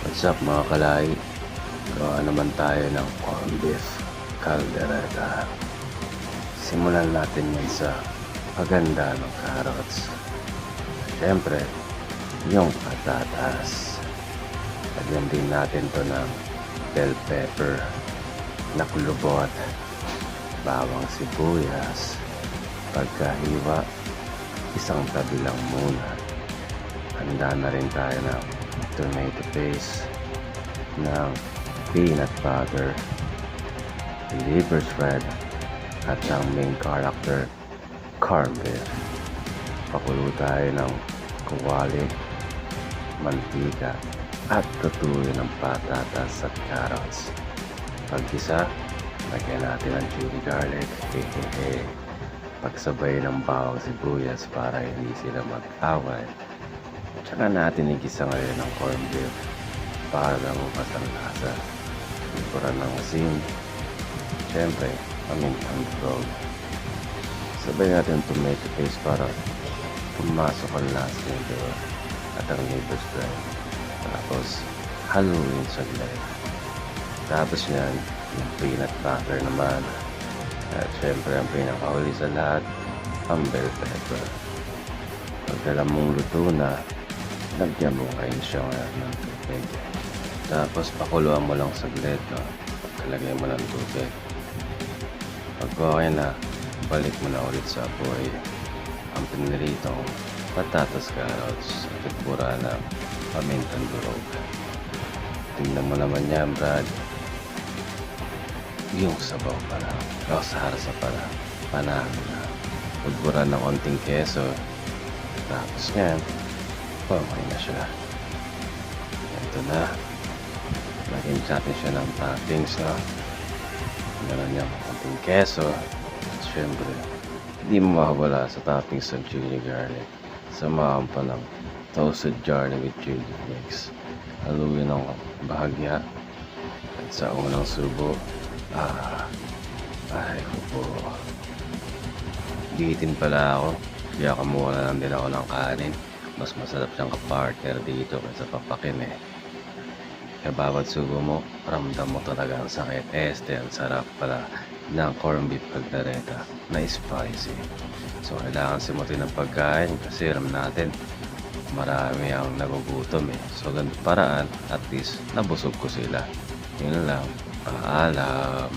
What's up mga kalay? Gawa naman tayo ng corned beef caldereta. Simulan natin yan sa paganda ng carrots. Siyempre, yung patatas. Lagyan din natin to ng bell pepper na kulubot, bawang sibuyas. Pagkahiwa, isang tabi lang muna. Handa na rin tayo ng tomato paste, ng peanut butter, liver thread, at ang main character, corned beef. Pakulo tayo ng kawali, mantika, at tutuyo ng patatas at carrots. Pagkisa, lagyan natin ng chili garlic, pagsabay ng bawang sibuyas para hindi sila mag-away. Tsaka natin igisa ngayon ng corned beef para lumabas ang lasa. Likuran ng asin, syempre, pamintang durog. Sabay natin tomato paste para pumasok ang lasa nito at ang liver spread. Tapos, haluin saglit. Tapos yan, yung peanut butter naman. At syempre, ang pinakahuli sa lahat, ang bell pepper. Pagka mong luto na, lagyan mo ngayon siya ng tubig. Tapos pakuluan mo lang saglit, no? Pagkalagay mo ng tubig. Pag okay na, balik mo na ulit sa apoy ang piniritong patatas, carrots at pura ng pamintang durog. Tingnan mo naman yan, Brad. Yung sabaw pa lang, o sarsa pa lang, panalo na. Pagburan ng konting keso. Tapos yan, okay na siya. Ito na. Lagyan natin siya ng toppings, no? Meron niyang konting keso. At syempre, hindi mo mawawala sa toppings ng chili garlic. Samahan pa ng toasted garlic with chili flakes. Haluin ng bahagya. At sa unang subo, ay po. Bitin pala ako. Kaya kamuha na lang din ako ng kanin. Mas masarap siyang kapartner dito kaysa papakin eh. Kaya bawat subo mo, ramdam mo talaga ang sakit. Ang sarap pala ng corned beef caldereta na spicy. So kailangan simutin ng pagkain kasi alam natin marami ang nagugutom eh. So ganito paraan, at least nabusog ko sila. Yun lang. Paalam.